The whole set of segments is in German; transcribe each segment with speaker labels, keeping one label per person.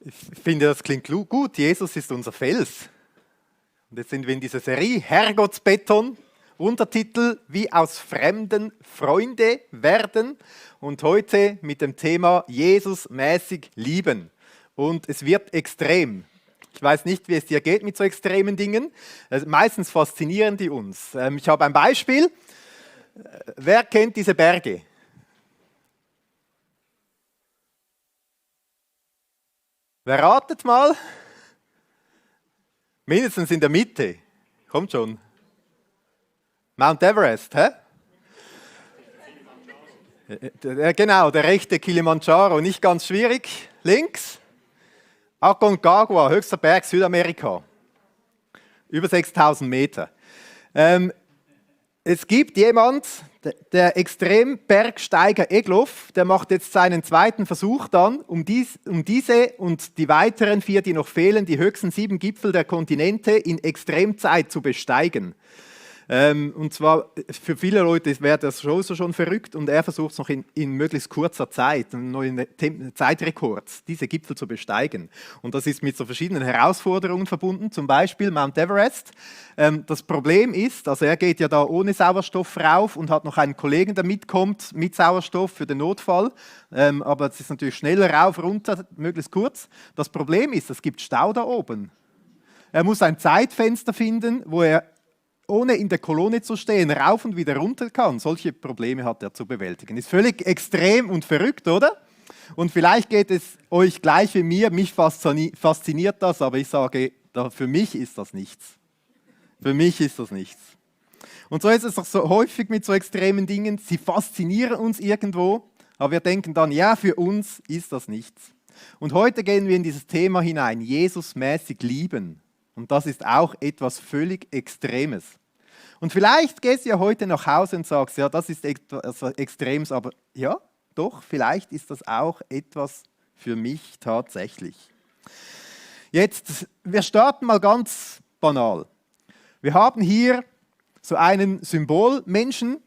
Speaker 1: Ich finde, das klingt gut. Jesus ist unser Fels. Und jetzt sind wir in dieser Serie Herrgottsbeton. Untertitel Wie aus Fremden Freunde werden. Und heute mit dem Thema Jesus mäßig lieben. Und es wird extrem. Ich weiß nicht, wie es dir geht mit so extremen Dingen. Meistens faszinieren die uns. Ich habe ein Beispiel. Wer kennt diese Berge? Wer ratet mal? Mindestens in der Mitte. Kommt schon. Mount Everest, hä? Genau, der rechte Kilimanjaro, nicht ganz schwierig. Links. Aconcagua, höchster Berg Südamerika. Über 6000 Meter. Es gibt jemand, der Extrembergsteiger Egloff, der macht jetzt seinen zweiten Versuch dann, um diese und die weiteren 4, die noch fehlen, die höchsten 7 Gipfel der Kontinente in Extremzeit zu besteigen. Und zwar für viele Leute wäre das schon verrückt und er versucht es noch in möglichst kurzer Zeit, einen neuen Zeitrekord, diese Gipfel zu besteigen. Und das ist mit so verschiedenen Herausforderungen verbunden, zum Beispiel Mount Everest. Das Problem ist, also er geht ja da ohne Sauerstoff rauf und hat noch einen Kollegen, der mitkommt mit Sauerstoff für den Notfall. Aber es ist natürlich schneller rauf, runter, möglichst kurz. Das Problem ist, es gibt Stau da oben. Er muss ein Zeitfenster finden, wo er ohne in der Kolonne zu stehen, rauf und wieder runter kann. Solche Probleme hat er zu bewältigen. Ist völlig extrem und verrückt, oder? Und vielleicht geht es euch gleich wie mir, mich fasziniert das, aber ich sage, für mich ist das nichts. Für mich ist das nichts. Und so ist es doch so häufig mit so extremen Dingen, sie faszinieren uns irgendwo, aber wir denken dann, ja, für uns ist das nichts. Und heute gehen wir in dieses Thema hinein, Jesus mäßig lieben. Und das ist auch etwas völlig Extremes. Und vielleicht gehst du ja heute nach Hause und sagst, ja, das ist etwas Extremes, aber ja, doch, vielleicht ist das auch etwas für mich tatsächlich. Jetzt, wir starten mal ganz banal. Wir haben hier so einen Symbolmenschen.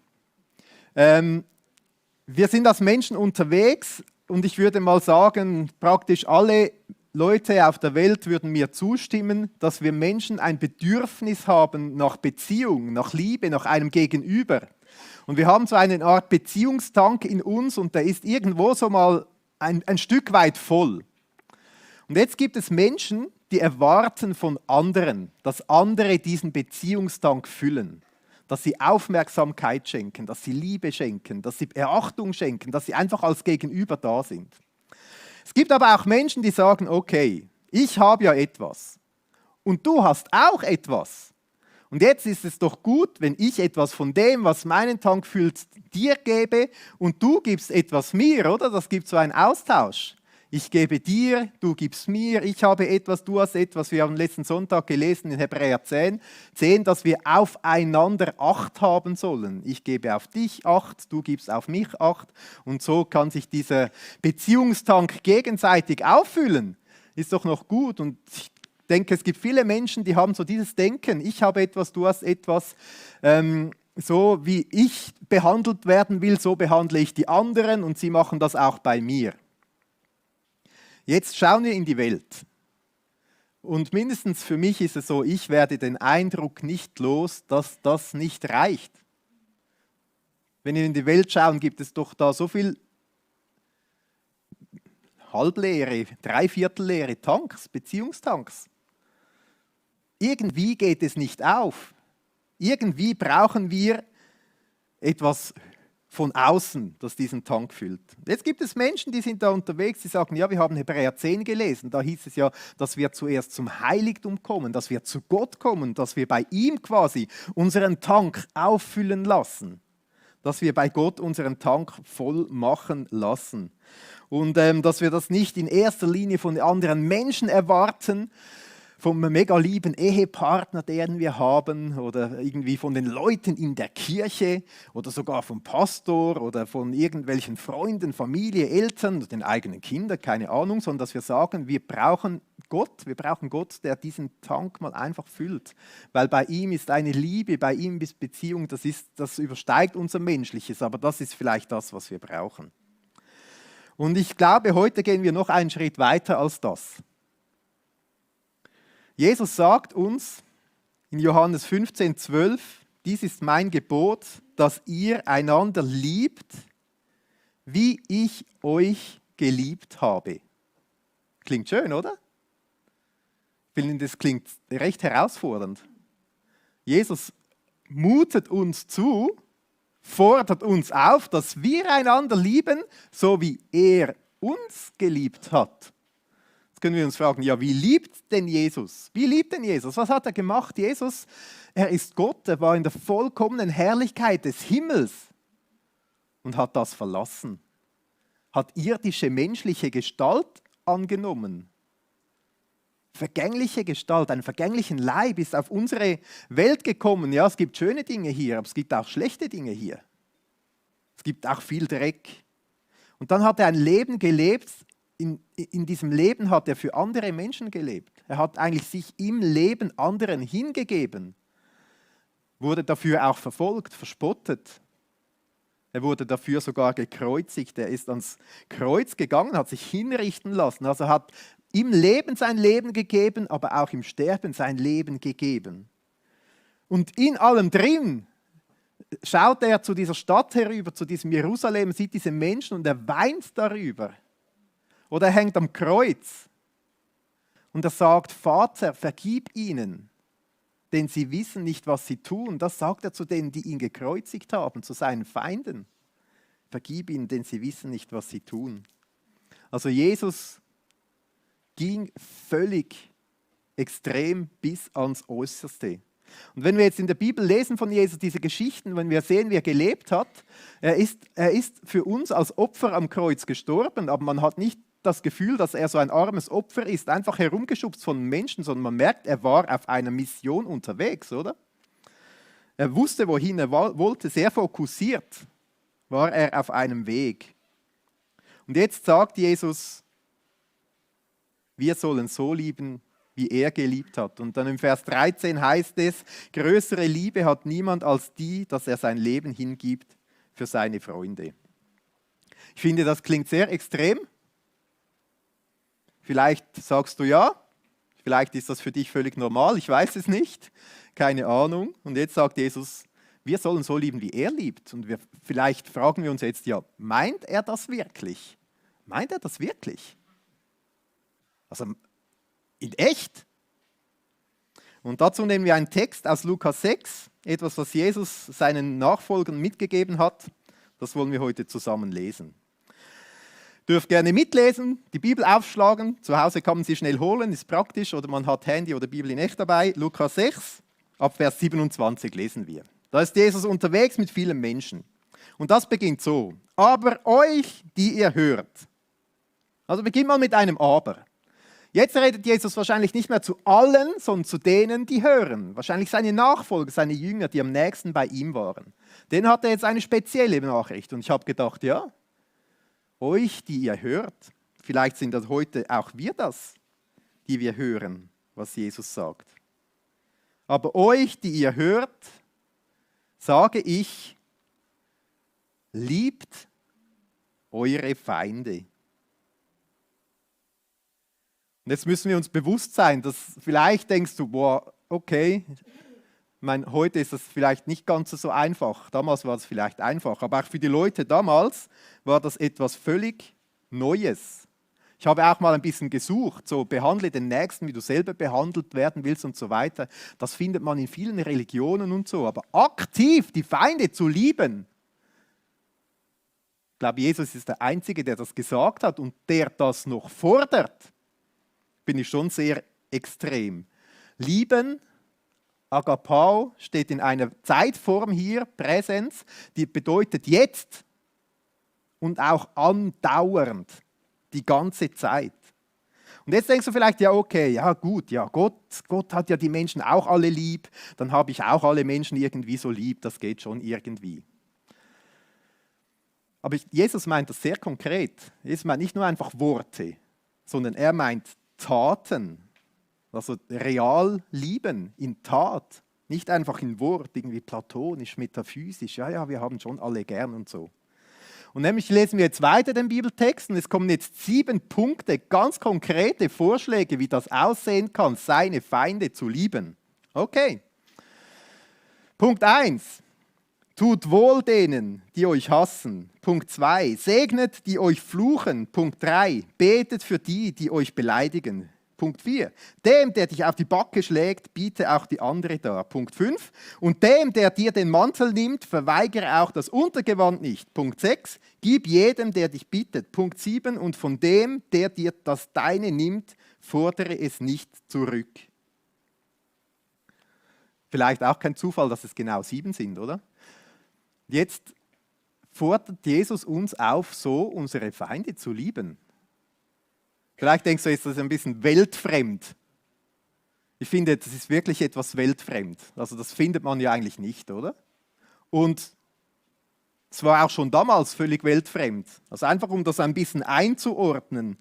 Speaker 1: Wir sind als Menschen unterwegs und ich würde mal sagen, praktisch alle Leute auf der Welt würden mir zustimmen, dass wir Menschen ein Bedürfnis haben nach Beziehung, nach Liebe, nach einem Gegenüber. Und wir haben so eine Art Beziehungstank in uns und der ist irgendwo so mal ein Stück weit voll. Und jetzt gibt es Menschen, die erwarten von anderen, dass andere diesen Beziehungstank füllen. Dass sie Aufmerksamkeit schenken, dass sie Liebe schenken, dass sie Beachtung schenken, dass sie einfach als Gegenüber da sind. Es gibt aber auch Menschen, die sagen, okay, ich habe ja etwas und du hast auch etwas. Und jetzt ist es doch gut, wenn ich etwas von dem, was meinen Tank füllt, dir gebe und du gibst etwas mir, oder? Das gibt so einen Austausch. Ich gebe dir, du gibst mir, ich habe etwas, du hast etwas. Wir haben letzten Sonntag gelesen in Hebräer 10, dass wir aufeinander Acht haben sollen. Ich gebe auf dich Acht, du gibst auf mich Acht. Und so kann sich dieser Beziehungstank gegenseitig auffüllen. Ist doch noch gut. Und ich denke, es gibt viele Menschen, die haben so dieses Denken. Ich habe etwas, du hast etwas. So wie ich behandelt werden will, so behandle ich die anderen und sie machen das auch bei mir. Jetzt schauen wir in die Welt. Und mindestens für mich ist es so, ich werde den Eindruck nicht los, dass das nicht reicht. Wenn wir in die Welt schauen, gibt es doch da so viel halbleere, dreiviertelleere Tanks, Beziehungstanks. Irgendwie geht es nicht auf. Irgendwie brauchen wir etwas von außen, das diesen Tank füllt. Jetzt gibt es Menschen, die sind da unterwegs, die sagen, ja, wir haben Hebräer 10 gelesen, da hieß es ja, dass wir zuerst zum Heiligtum kommen, dass wir zu Gott kommen, dass wir bei ihm quasi unseren Tank auffüllen lassen, dass wir bei Gott unseren Tank voll machen lassen und dass wir das nicht in erster Linie von anderen Menschen erwarten, vom mega lieben Ehepartner, den wir haben, oder irgendwie von den Leuten in der Kirche oder sogar vom Pastor oder von irgendwelchen Freunden, Familie, Eltern, den eigenen Kindern, keine Ahnung, sondern dass wir sagen, wir brauchen Gott, der diesen Tank mal einfach füllt. Weil bei ihm ist eine Liebe, bei ihm ist Beziehung, das übersteigt unser Menschliches, aber das ist vielleicht das, was wir brauchen. Und ich glaube, heute gehen wir noch einen Schritt weiter als das. Jesus sagt uns in Johannes 15,12, dies ist mein Gebot, dass ihr einander liebt, wie ich euch geliebt habe. Klingt schön, oder? Ich finde, das klingt recht herausfordernd. Jesus mutet uns zu, fordert uns auf, dass wir einander lieben, so wie er uns geliebt hat. Jetzt können wir uns fragen, ja, wie liebt denn Jesus? Wie liebt denn Jesus? Was hat er gemacht? Jesus, er ist Gott, er war in der vollkommenen Herrlichkeit des Himmels und hat das verlassen. Hat irdische menschliche Gestalt angenommen. Vergängliche Gestalt, einen vergänglichen Leib ist auf unsere Welt gekommen. Ja, es gibt schöne Dinge hier, aber es gibt auch schlechte Dinge hier. Es gibt auch viel Dreck. Und dann hat er ein Leben gelebt. In diesem Leben hat er für andere Menschen gelebt. Er hat eigentlich sich im Leben anderen hingegeben. Wurde dafür auch verfolgt, verspottet. Er wurde dafür sogar gekreuzigt. Er ist ans Kreuz gegangen, hat sich hinrichten lassen. Also hat im Leben sein Leben gegeben, aber auch im Sterben sein Leben gegeben. Und in allem drin schaut er zu dieser Stadt herüber, zu diesem Jerusalem, sieht diese Menschen und er weint darüber. Oder er hängt am Kreuz und er sagt, Vater, vergib ihnen, denn sie wissen nicht, was sie tun. Das sagt er zu denen, die ihn gekreuzigt haben, zu seinen Feinden. Vergib ihnen, denn sie wissen nicht, was sie tun. Also Jesus ging völlig extrem bis ans Äußerste. Und wenn wir jetzt in der Bibel lesen von Jesus diese Geschichten, wenn wir sehen, wie er gelebt hat, er ist für uns als Opfer am Kreuz gestorben, aber man hat nicht das Gefühl, dass er so ein armes Opfer ist, einfach herumgeschubst von Menschen, sondern man merkt, er war auf einer Mission unterwegs, oder? Er wusste, wohin er wollte, sehr fokussiert war er auf einem Weg. Und jetzt sagt Jesus, wir sollen so lieben, wie er geliebt hat. Und dann im Vers 13 heißt es, größere Liebe hat niemand als die, dass er sein Leben hingibt für seine Freunde. Ich finde, das klingt sehr extrem. Vielleicht sagst du ja, vielleicht ist das für dich völlig normal, ich weiß es nicht, keine Ahnung. Und jetzt sagt Jesus, wir sollen so lieben, wie er liebt. Und vielleicht fragen wir uns jetzt, ja, meint er das wirklich? Meint er das wirklich? Also in echt? Und dazu nehmen wir einen Text aus Lukas 6, etwas, was Jesus seinen Nachfolgern mitgegeben hat. Das wollen wir heute zusammen lesen. Ihr dürft gerne mitlesen, die Bibel aufschlagen. Zu Hause kann man sie schnell holen, ist praktisch. Oder man hat Handy oder Bibel in echt dabei. Lukas 6, ab Vers 27 lesen wir. Da ist Jesus unterwegs mit vielen Menschen. Und das beginnt so. Aber euch, die ihr hört. Also beginnt mal mit einem Aber. Jetzt redet Jesus wahrscheinlich nicht mehr zu allen, sondern zu denen, die hören. Wahrscheinlich seine Nachfolger, seine Jünger, die am nächsten bei ihm waren. Denen hat er jetzt eine spezielle Nachricht. Und ich habe gedacht, ja, euch, die ihr hört, vielleicht sind das heute auch wir das, die wir hören, was Jesus sagt. Aber euch, die ihr hört, sage ich, liebt eure Feinde. Und jetzt müssen wir uns bewusst sein, dass vielleicht denkst du, boah, okay, heute ist das vielleicht nicht ganz so einfach. Damals war es vielleicht einfach, aber auch für die Leute damals war das etwas völlig Neues. Ich habe auch mal ein bisschen gesucht, so behandle den Nächsten, wie du selber behandelt werden willst und so weiter. Das findet man in vielen Religionen und so, aber aktiv die Feinde zu lieben, ich glaube, Jesus ist der Einzige, der das gesagt hat und der das noch fordert. Bin ich schon sehr extrem. Lieben, Agapao, steht in einer Zeitform hier, Präsens, die bedeutet jetzt und auch andauernd, die ganze Zeit. Und jetzt denkst du vielleicht, ja okay, ja gut, ja Gott hat ja die Menschen auch alle lieb, dann habe ich auch alle Menschen irgendwie so lieb, das geht schon irgendwie. Aber Jesus meint das sehr konkret. Jesus meint nicht nur einfach Worte, sondern er meint Taten, also real lieben, in Tat, nicht einfach in Wort, irgendwie platonisch, metaphysisch, ja, wir haben schon alle gern und so. Und nämlich lesen wir jetzt weiter den Bibeltext und es kommen jetzt 7 Punkte, ganz konkrete Vorschläge, wie das aussehen kann, seine Feinde zu lieben. Okay. Punkt 1. Tut wohl denen, die euch hassen. Punkt 2. Segnet, die euch fluchen. Punkt 3. Betet für die, die euch beleidigen. Punkt 4. Dem, der dich auf die Backe schlägt, biete auch die andere dar. Punkt 5. Und dem, der dir den Mantel nimmt, verweigere auch das Untergewand nicht. Punkt 6. Gib jedem, der dich bittet. Punkt 7. Und von dem, der dir das Deine nimmt, fordere es nicht zurück. Vielleicht auch kein Zufall, dass es genau 7 sind, oder? Jetzt fordert Jesus uns auf, so unsere Feinde zu lieben. Vielleicht denkst du jetzt, das ist ein bisschen weltfremd. Ich finde, das ist wirklich etwas weltfremd. Also das findet man ja eigentlich nicht, oder? Und es war auch schon damals völlig weltfremd. Also einfach, um das ein bisschen einzuordnen.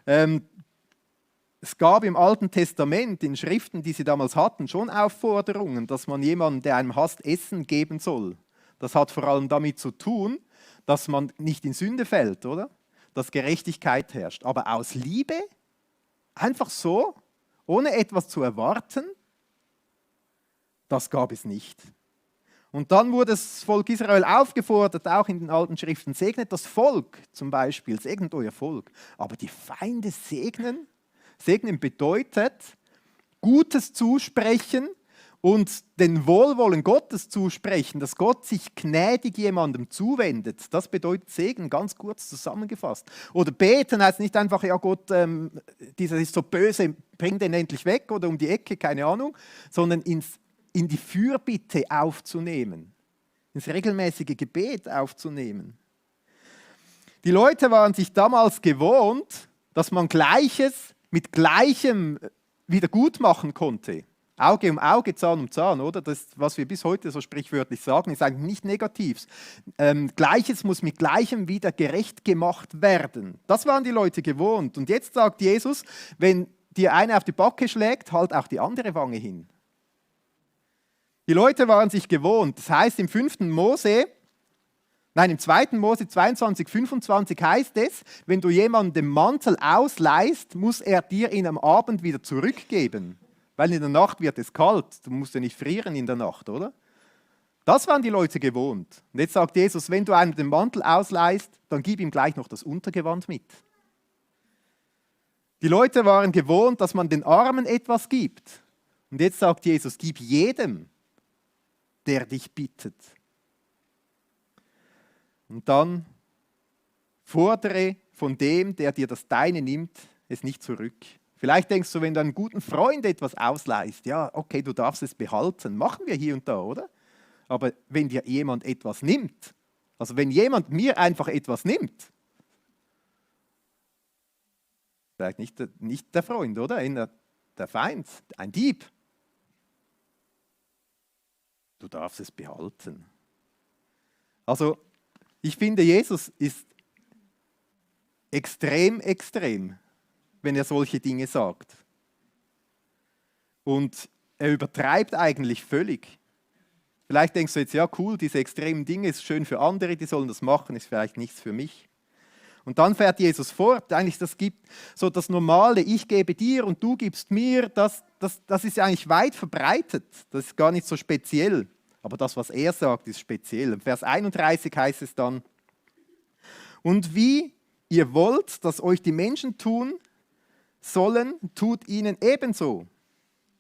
Speaker 1: Es gab im Alten Testament, in Schriften, die sie damals hatten, schon Aufforderungen, dass man jemandem, der einem hasst, Essen geben soll. Das hat vor allem damit zu tun, dass man nicht in Sünde fällt, oder? Dass Gerechtigkeit herrscht. Aber aus Liebe, einfach so, ohne etwas zu erwarten, das gab es nicht. Und dann wurde das Volk Israel aufgefordert, auch in den alten Schriften, segnet das Volk zum Beispiel, segnet euer Volk. Aber die Feinde segnen, segnen bedeutet, Gutes zusprechen und den Wohlwollen Gottes zusprechen, dass Gott sich gnädig jemandem zuwendet. Das bedeutet Segen, ganz kurz zusammengefasst. Oder beten heißt nicht einfach, ja Gott, dieser ist so böse, bring den endlich weg oder um die Ecke, keine Ahnung, sondern in die Fürbitte aufzunehmen, ins regelmäßige Gebet aufzunehmen. Die Leute waren sich damals gewohnt, dass man Gleiches mit Gleichem wieder gut machen konnte. Auge um Auge, Zahn um Zahn, oder? Das, was wir bis heute so sprichwörtlich sagen, ist eigentlich nicht negativ. Gleiches muss mit Gleichem wieder gerecht gemacht werden. Das waren die Leute gewohnt. Und jetzt sagt Jesus, wenn dir einer auf die Backe schlägt, halt auch die andere Wange hin. Die Leute waren sich gewohnt. Das heißt, im 2. Mose 22, 25 heißt es, wenn du jemandem den Mantel ausleihst, muss er dir ihn am Abend wieder zurückgeben. Weil in der Nacht wird es kalt, du musst ja nicht frieren in der Nacht, oder? Das waren die Leute gewohnt. Und jetzt sagt Jesus, wenn du einem den Mantel ausleihst, dann gib ihm gleich noch das Untergewand mit. Die Leute waren gewohnt, dass man den Armen etwas gibt. Und jetzt sagt Jesus, gib jedem, der dich bittet. Und dann fordere von dem, der dir das Deine nimmt, es nicht zurück. Vielleicht denkst du, wenn du einem guten Freund etwas ausleihst, ja, okay, du darfst es behalten, machen wir hier und da, oder? Aber wenn dir jemand etwas nimmt, also wenn jemand mir einfach etwas nimmt, vielleicht nicht der Freund, oder? Der Feind, ein Dieb, du darfst es behalten. Also, ich finde, Jesus ist extrem, wenn er solche Dinge sagt. Und er übertreibt eigentlich völlig. Vielleicht denkst du jetzt, ja cool, diese extremen Dinge ist schön für andere, die sollen das machen, ist vielleicht nichts für mich. Und dann fährt Jesus fort, eigentlich das gibt so das Normale, ich gebe dir und du gibst mir, das ist ja eigentlich weit verbreitet, das ist gar nicht so speziell. Aber das, was er sagt, ist speziell. Im Vers 31 heißt es dann, und wie ihr wollt, dass euch die Menschen tun sollen, tut ihnen ebenso.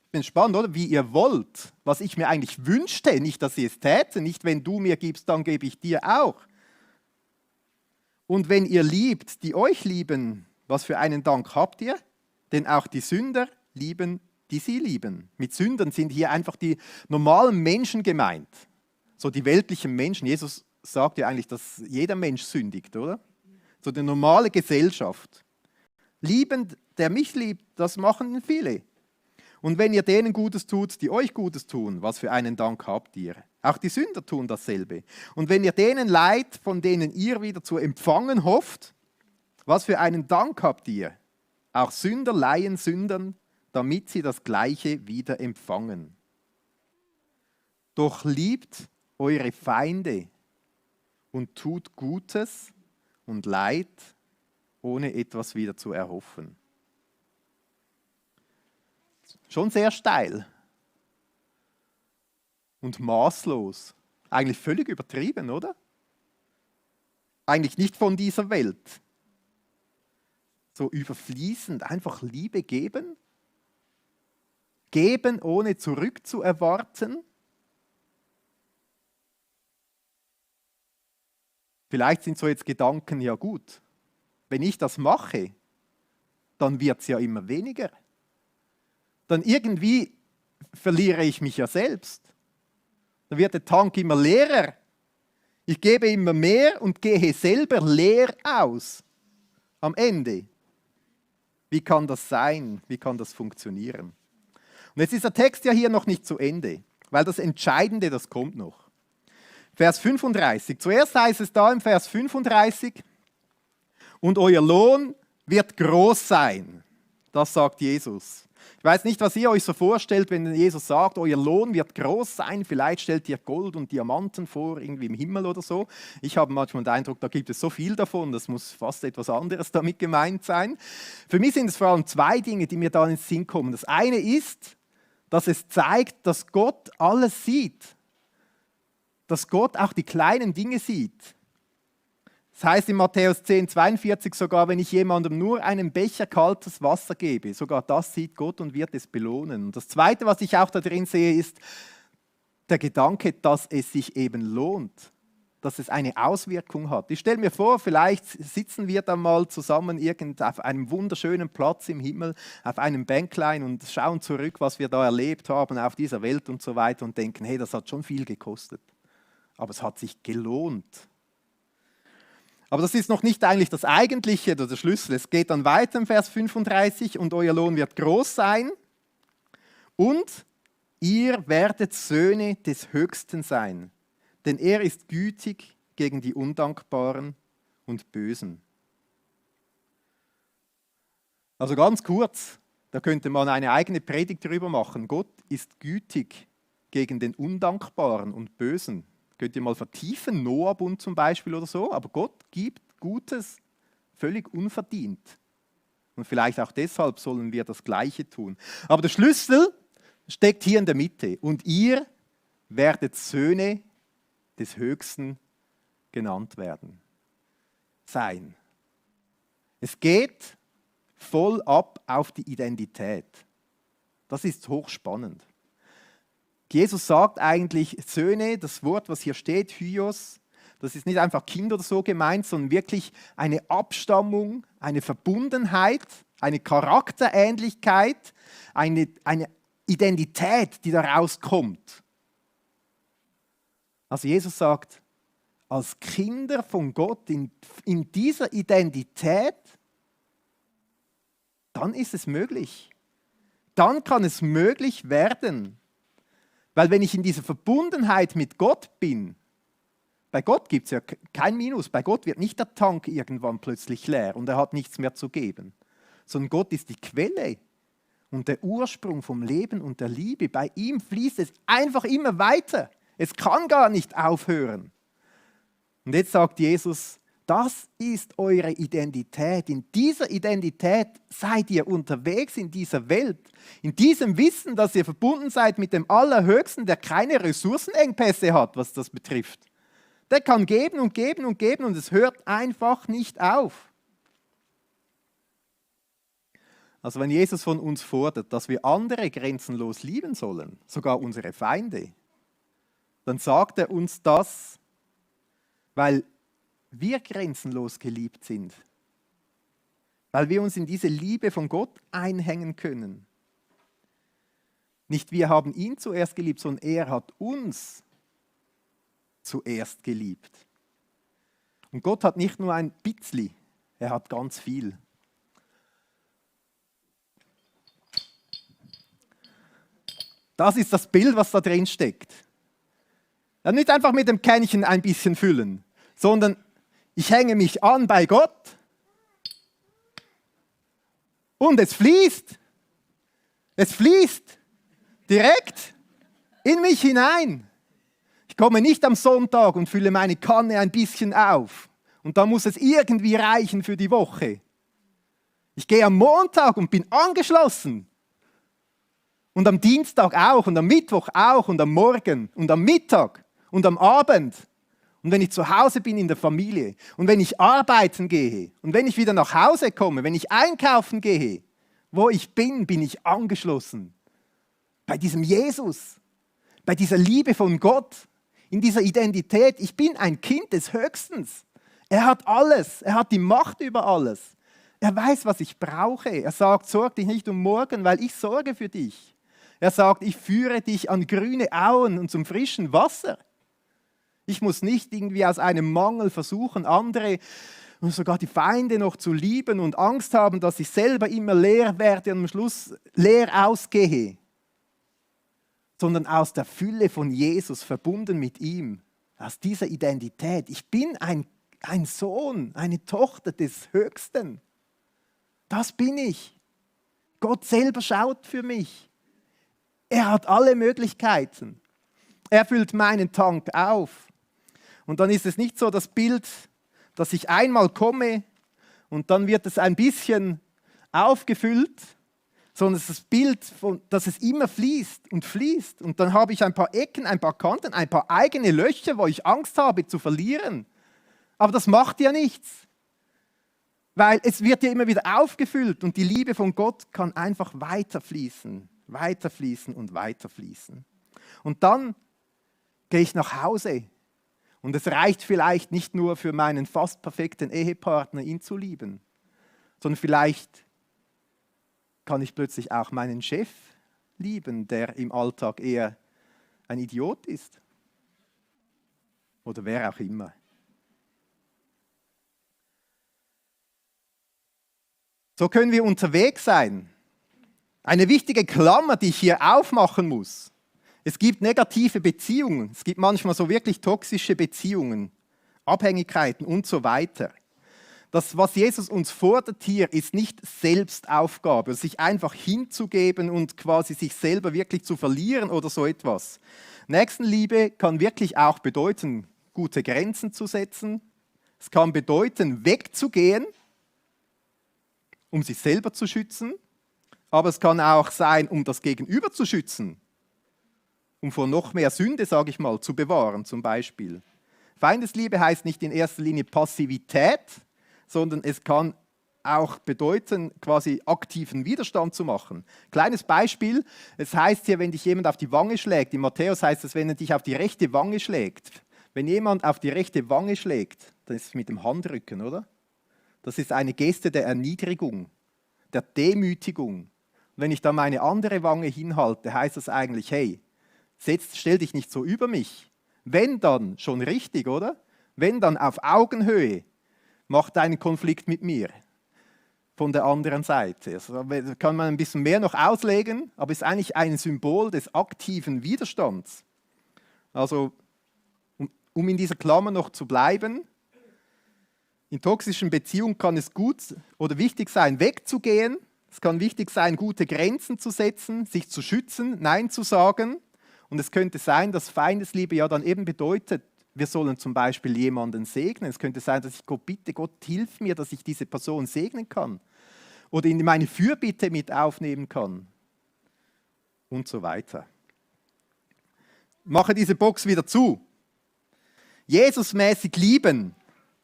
Speaker 1: Ich bin spannend, oder? Wie ihr wollt, was ich mir eigentlich wünschte, nicht, dass sie es täten, nicht, wenn du mir gibst, dann gebe ich dir auch. Und wenn ihr liebt, die euch lieben, was für einen Dank habt ihr? Denn auch die Sünder lieben, die sie lieben. Mit Sündern sind hier einfach die normalen Menschen gemeint. So die weltlichen Menschen. Jesus sagt ja eigentlich, dass jeder Mensch sündigt, oder? So die normale Gesellschaft. Liebend, der mich liebt, das machen viele. Und wenn ihr denen Gutes tut, die euch Gutes tun, was für einen Dank habt ihr? Auch die Sünder tun dasselbe. Und wenn ihr denen leiht, von denen ihr wieder zu empfangen hofft, was für einen Dank habt ihr? Auch Sünder leihen Sündern, damit sie das Gleiche wieder empfangen. Doch liebt eure Feinde und tut Gutes und Leid, ohne etwas wieder zu erhoffen. Schon sehr steil und maßlos. Eigentlich völlig übertrieben, oder? Eigentlich nicht von dieser Welt. So überfließend, einfach Liebe geben. Geben, ohne zurückzuerwarten. Vielleicht sind so jetzt Gedanken, ja gut, wenn ich das mache, dann wird es ja immer weniger. Dann irgendwie verliere ich mich ja selbst. Dann wird der Tank immer leerer. Ich gebe immer mehr und gehe selber leer aus. Am Ende. Wie kann das sein? Wie kann das funktionieren? Und jetzt ist der Text ja hier noch nicht zu Ende, weil das Entscheidende, das kommt noch. Vers 35. Zuerst heißt es da im Vers 35, und euer Lohn wird groß sein. Das sagt Jesus. Ich weiß nicht, was ihr euch so vorstellt, wenn Jesus sagt, euer Lohn wird groß sein. Vielleicht stellt ihr Gold und Diamanten vor, irgendwie im Himmel oder so. Ich habe manchmal den Eindruck, da gibt es so viel davon, das muss fast etwas anderes damit gemeint sein. Für mich sind es vor allem zwei Dinge, die mir da ins Sinn kommen. Das eine ist, dass es zeigt, dass Gott alles sieht. Dass Gott auch die kleinen Dinge sieht. Das heißt in Matthäus 10,42 sogar, wenn ich jemandem nur einen Becher kaltes Wasser gebe, sogar das sieht Gott und wird es belohnen. Und das Zweite, was ich auch da drin sehe, ist der Gedanke, dass es sich eben lohnt, dass es eine Auswirkung hat. Ich stelle mir vor, vielleicht sitzen wir dann mal zusammen auf einem wunderschönen Platz im Himmel, auf einem Bänklein und schauen zurück, was wir da erlebt haben auf dieser Welt und so weiter und denken, hey, das hat schon viel gekostet. Aber es hat sich gelohnt. Aber das ist noch nicht eigentlich das Eigentliche oder der Schlüssel. Es geht dann weiter im Vers 35, und euer Lohn wird groß sein und ihr werdet Söhne des Höchsten sein, denn er ist gütig gegen die Undankbaren und Bösen. Also ganz kurz, da könnte man eine eigene Predigt darüber machen. Gott ist gütig gegen den Undankbaren und Bösen. Könnt ihr mal vertiefen, Noah-Bund zum Beispiel oder so, aber Gott gibt Gutes völlig unverdient. Und vielleicht auch deshalb sollen wir das Gleiche tun. Aber der Schlüssel steckt hier in der Mitte. Und ihr werdet Söhne des Höchsten genannt werden. Sein. Es geht voll ab auf die Identität. Das ist hochspannend. Jesus sagt eigentlich, Söhne, das Wort, was hier steht, Hyos, das ist nicht einfach Kind oder so gemeint, sondern wirklich eine Abstammung, eine Verbundenheit, eine Charakterähnlichkeit, eine Identität, die daraus kommt. Also Jesus sagt, als Kinder von Gott in dieser Identität, dann ist es möglich. Dann kann es möglich werden. Weil wenn ich in dieser Verbundenheit mit Gott bin, bei Gott gibt es ja kein Minus, bei Gott wird nicht der Tank irgendwann plötzlich leer und er hat nichts mehr zu geben, sondern Gott ist die Quelle und der Ursprung vom Leben und der Liebe. Bei ihm fließt es einfach immer weiter. Es kann gar nicht aufhören. Und jetzt sagt Jesus, das ist eure Identität. In dieser Identität seid ihr unterwegs in dieser Welt. In diesem Wissen, dass ihr verbunden seid mit dem Allerhöchsten, der keine Ressourcenengpässe hat, was das betrifft. Der kann geben und geben und geben und es hört einfach nicht auf. Also wenn Jesus von uns fordert, dass wir andere grenzenlos lieben sollen, sogar unsere Feinde, dann sagt er uns das, weil wir grenzenlos geliebt sind, weil wir uns in diese Liebe von Gott einhängen können. Nicht wir haben ihn zuerst geliebt, sondern er hat uns zuerst geliebt. Und Gott hat nicht nur ein bisschen, er hat ganz viel. Das ist das Bild, was da drin steckt. Nicht einfach mit dem Kännchen ein bisschen füllen, sondern ich hänge mich an bei Gott und es fließt. Es fließt direkt in mich hinein. Ich komme nicht am Sonntag und fülle meine Kanne ein bisschen auf Und da muss es irgendwie reichen für die Woche. Ich gehe am Montag und bin angeschlossen. Und am Dienstag auch und am Mittwoch auch und am Morgen und am Mittag und am Abend. Und wenn ich zu Hause bin in der Familie und wenn ich arbeiten gehe und wenn ich wieder nach Hause komme, wenn ich einkaufen gehe, wo ich bin, bin ich angeschlossen. Bei diesem Jesus, bei dieser Liebe von Gott, in dieser Identität. Ich bin ein Kind des Höchstens. Er hat alles, er hat die Macht über alles. Er weiß, was ich brauche. Er sagt, sorg dich nicht um morgen, weil ich sorge für dich. Er sagt, ich führe dich an grüne Auen und zum frischen Wasser. Ich muss nicht irgendwie aus einem Mangel versuchen, andere und sogar die Feinde noch zu lieben und Angst haben, dass ich selber immer leer werde und am Schluss leer ausgehe. Sondern aus der Fülle von Jesus, verbunden mit ihm, aus dieser Identität. Ich bin ein Sohn, eine Tochter des Höchsten. Das bin ich. Gott selber schaut für mich. Er hat alle Möglichkeiten. Er füllt meinen Tank auf. Und dann ist es nicht so das Bild, dass ich einmal komme und dann wird es ein bisschen aufgefüllt, sondern es ist das Bild, dass es immer fließt und fließt. Und dann habe ich ein paar Ecken, ein paar Kanten, ein paar eigene Löcher, wo ich Angst habe zu verlieren. Aber das macht ja nichts, weil es wird ja immer wieder aufgefüllt und die Liebe von Gott kann einfach weiterfließen, weiterfließen und weiterfließen. Und dann gehe ich nach Hause und es reicht vielleicht nicht nur für meinen fast perfekten Ehepartner, ihn zu lieben, sondern vielleicht kann ich plötzlich auch meinen Chef lieben, der im Alltag eher ein Idiot ist. Oder wer auch immer. So können wir unterwegs sein. Eine wichtige Klammer, die ich hier aufmachen muss. Es gibt negative Beziehungen. Es gibt manchmal so wirklich toxische Beziehungen, Abhängigkeiten und so weiter. Das, was Jesus uns fordert hier, ist nicht Selbstaufgabe, sich einfach hinzugeben und quasi sich selber wirklich zu verlieren oder so etwas. Nächstenliebe kann wirklich auch bedeuten, gute Grenzen zu setzen. Es kann bedeuten, wegzugehen, um sich selber zu schützen. Aber es kann auch sein, um das Gegenüber zu schützen, um vor noch mehr Sünde, sage ich mal, zu bewahren zum Beispiel. Feindesliebe heißt nicht in erster Linie Passivität, sondern es kann auch bedeuten, quasi aktiven Widerstand zu machen. Kleines Beispiel, es heißt hier, wenn dich jemand auf die Wange schlägt, in Matthäus heißt es, wenn er dich auf die rechte Wange schlägt. Wenn jemand auf die rechte Wange schlägt, dann ist es mit dem Handrücken, oder? Das ist eine Geste der Erniedrigung, der Demütigung. Und wenn ich da meine andere Wange hinhalte, heißt das eigentlich, hey, stell dich nicht so über mich. Wenn dann, schon richtig, oder? Wenn dann auf Augenhöhe, mach deinen Konflikt mit mir von der anderen Seite. Also, da kann man ein bisschen mehr noch auslegen, aber es ist eigentlich ein Symbol des aktiven Widerstands. Also, um in dieser Klammer noch zu bleiben, in toxischen Beziehungen kann es gut oder wichtig sein, wegzugehen. Es kann wichtig sein, gute Grenzen zu setzen, sich zu schützen, Nein zu sagen. Und es könnte sein, dass Feindesliebe ja dann eben bedeutet, wir sollen zum Beispiel jemanden segnen. Es könnte sein, dass ich Gott bitte, Gott hilf mir, dass ich diese Person segnen kann. Oder in meine Fürbitte mit aufnehmen kann. Und so weiter. Mache diese Box wieder zu. Jesusmäßig lieben,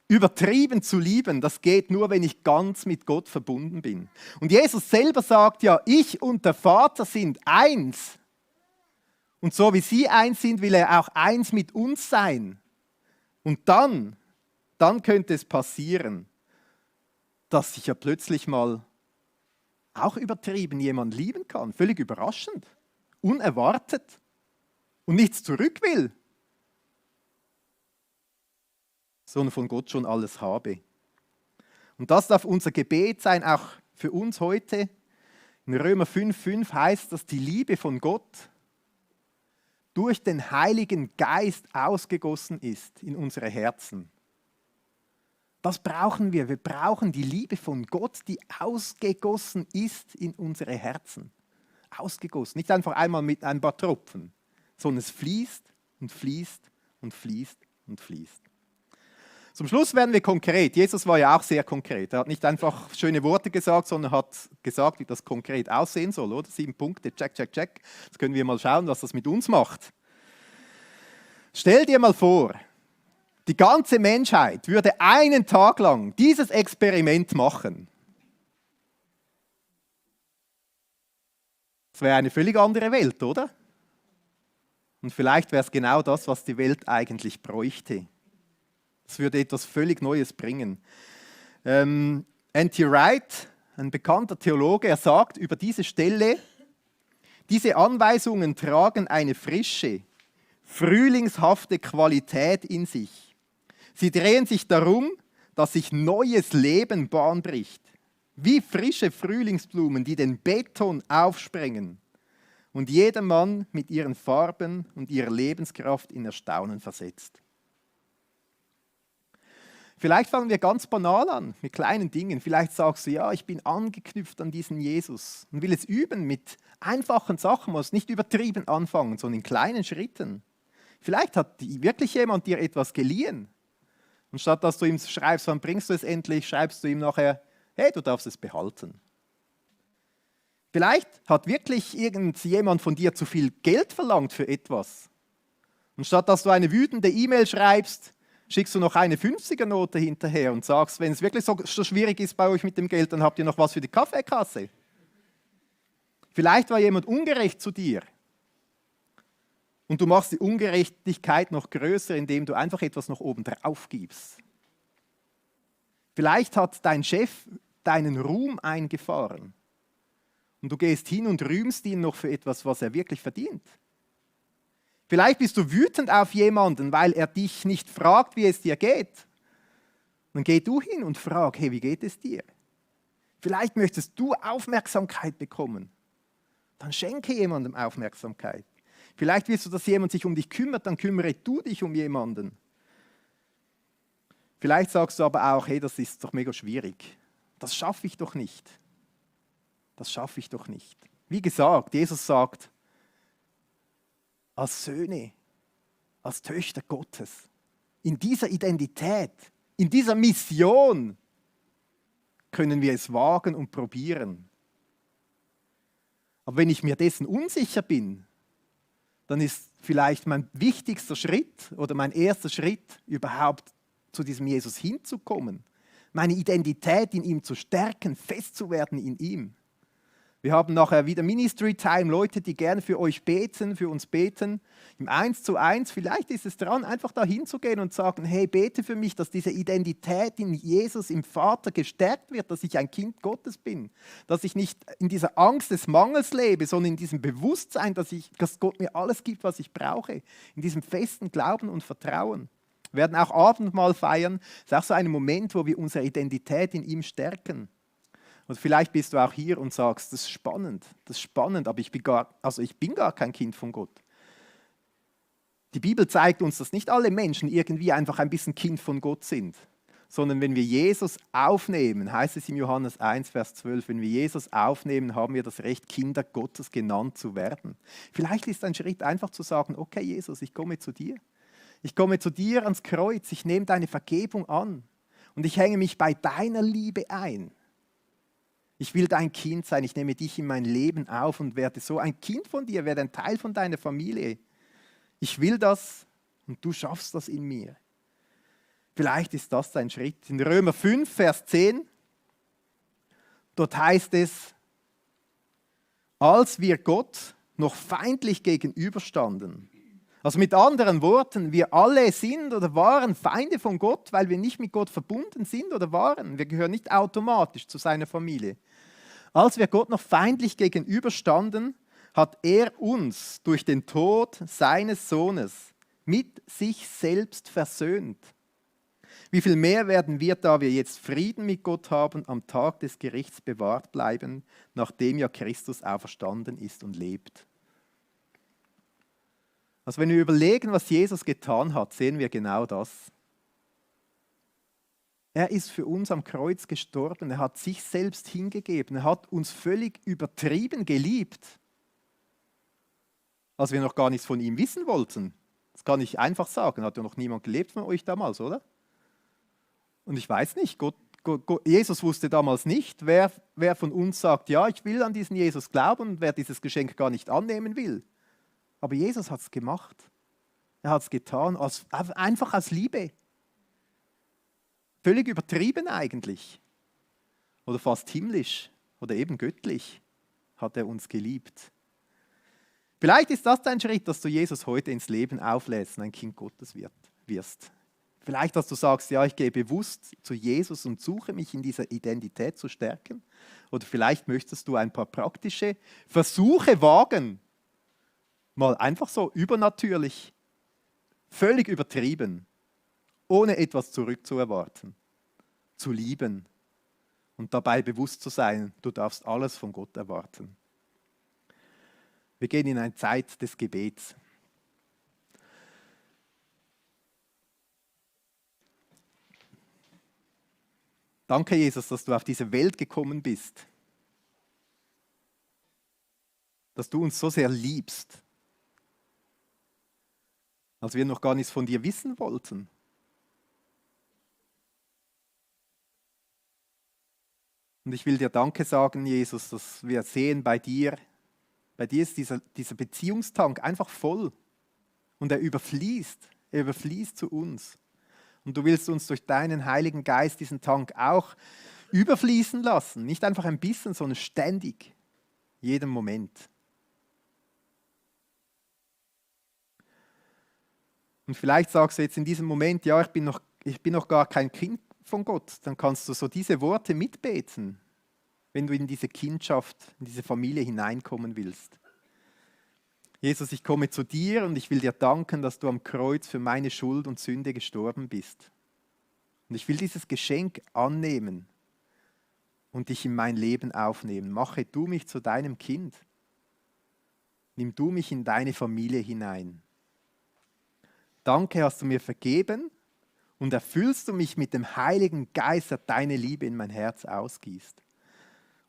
Speaker 1: übertrieben zu lieben, das geht nur, wenn ich ganz mit Gott verbunden bin. Und Jesus selber sagt ja, ich und der Vater sind eins. Und so wie sie eins sind, will er auch eins mit uns sein. Und dann könnte es passieren, dass ich ja plötzlich mal auch übertrieben jemanden lieben kann. Völlig überraschend, unerwartet und nichts zurück will, sondern von Gott schon alles habe. Und das darf unser Gebet sein, auch für uns heute. In Römer 5,5 heißt, dass die Liebe von Gott durch den Heiligen Geist ausgegossen ist in unsere Herzen. Das brauchen wir. Wir brauchen die Liebe von Gott, die ausgegossen ist in unsere Herzen. Ausgegossen. Nicht einfach einmal mit ein paar Tropfen, sondern es fließt und fließt und fließt und fließt. Zum Schluss werden wir konkret. Jesus war ja auch sehr konkret. Er hat nicht einfach schöne Worte gesagt, sondern hat gesagt, wie das konkret aussehen soll. Oder? 7 Punkte, check, check, check. Jetzt können wir mal schauen, was das mit uns macht. Stell dir mal vor, die ganze Menschheit würde einen Tag lang dieses Experiment machen. Das wäre eine völlig andere Welt, oder? Und vielleicht wäre es genau das, was die Welt eigentlich bräuchte. Das würde etwas völlig Neues bringen. N.T. Wright, ein bekannter Theologe, er sagt über diese Stelle, diese Anweisungen tragen eine frische, frühlingshafte Qualität in sich. Sie drehen sich darum, dass sich neues Leben Bahn bricht. Wie frische Frühlingsblumen, die den Beton aufsprengen und jedermann mit ihren Farben und ihrer Lebenskraft in Erstaunen versetzt. Vielleicht fangen wir ganz banal an, mit kleinen Dingen. Vielleicht sagst du, ja, ich bin angeknüpft an diesen Jesus und will es üben mit einfachen Sachen, muss nicht übertrieben anfangen, sondern in kleinen Schritten. Vielleicht hat wirklich jemand dir etwas geliehen. Und statt dass du ihm schreibst, wann bringst du es endlich, schreibst du ihm nachher, hey, du darfst es behalten. Vielleicht hat wirklich irgendjemand von dir zu viel Geld verlangt für etwas. Und statt dass du eine wütende E-Mail schreibst, schickst du noch eine 50er-Note hinterher und sagst, wenn es wirklich so schwierig ist bei euch mit dem Geld, dann habt ihr noch was für die Kaffeekasse. Vielleicht war jemand ungerecht zu dir. Und du machst die Ungerechtigkeit noch größer, indem du einfach etwas noch oben drauf gibst. Vielleicht hat dein Chef deinen Ruhm eingefahren. Und du gehst hin und rühmst ihn noch für etwas, was er wirklich verdient. Vielleicht bist du wütend auf jemanden, weil er dich nicht fragt, wie es dir geht. Dann geh du hin und frag, hey, wie geht es dir? Vielleicht möchtest du Aufmerksamkeit bekommen. Dann schenke jemandem Aufmerksamkeit. Vielleicht willst du, dass jemand sich um dich kümmert, dann kümmere du dich um jemanden. Vielleicht sagst du aber auch, hey, das ist doch mega schwierig. Das schaffe ich doch nicht. Das schaffe ich doch nicht. Wie gesagt, Jesus sagt, als Söhne, als Töchter Gottes, in dieser Identität, in dieser Mission können wir es wagen und probieren. Aber wenn ich mir dessen unsicher bin, dann ist vielleicht mein wichtigster Schritt oder mein erster Schritt, überhaupt zu diesem Jesus hinzukommen, meine Identität in ihm zu stärken, fest zu werden in ihm. Wir haben nachher wieder Ministry Time, Leute, die gerne für euch beten, für uns beten. Im 1:1, vielleicht ist es dran, einfach da hinzugehen und sagen, hey, bete für mich, dass diese Identität in Jesus, im Vater gestärkt wird, dass ich ein Kind Gottes bin. Dass ich nicht in dieser Angst des Mangels lebe, sondern in diesem Bewusstsein, dass Gott mir alles gibt, was ich brauche. In diesem festen Glauben und Vertrauen. Wir werden auch Abendmahl feiern. Das ist auch so ein Moment, wo wir unsere Identität in ihm stärken. Und vielleicht bist du auch hier und sagst, das ist spannend, aber ich bin gar kein Kind von Gott. Die Bibel zeigt uns, dass nicht alle Menschen irgendwie einfach ein bisschen Kind von Gott sind, sondern wenn wir Jesus aufnehmen, heißt es im Johannes 1, Vers 12, wenn wir Jesus aufnehmen, haben wir das Recht, Kinder Gottes genannt zu werden. Vielleicht ist ein Schritt einfach zu sagen, okay Jesus, ich komme zu dir. Ich komme zu dir ans Kreuz, ich nehme deine Vergebung an und ich hänge mich bei deiner Liebe ein. Ich will dein Kind sein, ich nehme dich in mein Leben auf und werde so ein Kind von dir, werde ein Teil von deiner Familie. Ich will das und du schaffst das in mir. Vielleicht ist das dein Schritt. In Römer 5, Vers 10, dort heißt es, als wir Gott noch feindlich gegenüberstanden. Also mit anderen Worten, wir alle sind oder waren Feinde von Gott, weil wir nicht mit Gott verbunden sind oder waren. Wir gehören nicht automatisch zu seiner Familie. Als wir Gott noch feindlich gegenüberstanden, hat er uns durch den Tod seines Sohnes mit sich selbst versöhnt. Wie viel mehr werden wir, da wir jetzt Frieden mit Gott haben, am Tag des Gerichts bewahrt bleiben, nachdem ja Christus auferstanden ist und lebt. Also wenn wir überlegen, was Jesus getan hat, sehen wir genau das. Er ist für uns am Kreuz gestorben, er hat sich selbst hingegeben, er hat uns völlig übertrieben geliebt, als wir noch gar nichts von ihm wissen wollten. Das kann ich einfach sagen, hat ja noch niemand gelebt von euch damals, oder? Und ich weiß nicht, Jesus wusste damals nicht, wer von uns sagt, ja, ich will an diesen Jesus glauben und wer dieses Geschenk gar nicht annehmen will. Aber Jesus hat es gemacht. Er hat es getan, einfach aus Liebe. Völlig übertrieben eigentlich. Oder fast himmlisch oder eben göttlich hat er uns geliebt. Vielleicht ist das dein Schritt, dass du Jesus heute ins Leben auflässt und ein Kind Gottes wirst. Vielleicht, dass du sagst, ja, ich gehe bewusst zu Jesus und suche mich in dieser Identität zu stärken. Oder vielleicht möchtest du ein paar praktische Versuche wagen. Mal einfach so übernatürlich, völlig übertrieben, ohne etwas zurückzuerwarten, zu lieben und dabei bewusst zu sein, du darfst alles von Gott erwarten. Wir gehen in eine Zeit des Gebets. Danke, Jesus, dass du auf diese Welt gekommen bist. Dass du uns so sehr liebst, als wir noch gar nichts von dir wissen wollten. Und ich will dir Danke sagen, Jesus, dass wir sehen bei dir ist dieser Beziehungstank einfach voll und er überfließt zu uns. Und du willst uns durch deinen Heiligen Geist diesen Tank auch überfließen lassen. Nicht einfach ein bisschen, sondern ständig, jeden Moment. Und vielleicht sagst du jetzt in diesem Moment, ja, ich bin noch gar kein Kind von Gott. Dann kannst du so diese Worte mitbeten, wenn du in diese Kindschaft, in diese Familie hineinkommen willst. Jesus, ich komme zu dir und ich will dir danken, dass du am Kreuz für meine Schuld und Sünde gestorben bist. Und ich will dieses Geschenk annehmen und dich in mein Leben aufnehmen. Mache du mich zu deinem Kind. Nimm du mich in deine Familie hinein. Danke, hast du mir vergeben und erfüllst du mich mit dem Heiligen Geist, der deine Liebe in mein Herz ausgießt.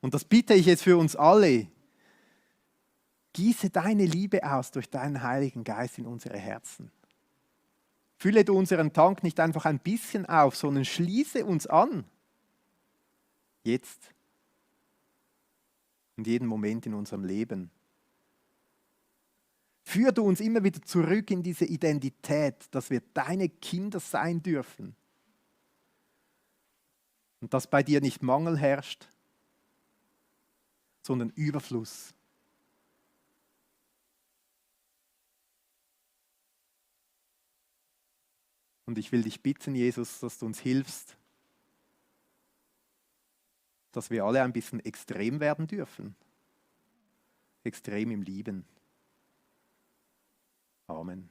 Speaker 1: Und das bitte ich jetzt für uns alle. Gieße deine Liebe aus durch deinen Heiligen Geist in unsere Herzen. Fülle du unseren Tank nicht einfach ein bisschen auf, sondern schließe uns an. Jetzt und jeden Moment in unserem Leben. Führ du uns immer wieder zurück in diese Identität, dass wir deine Kinder sein dürfen. Und dass bei dir nicht Mangel herrscht, sondern Überfluss. Und ich will dich bitten, Jesus, dass du uns hilfst, dass wir alle ein bisschen extrem werden dürfen. Extrem im Lieben. Amen.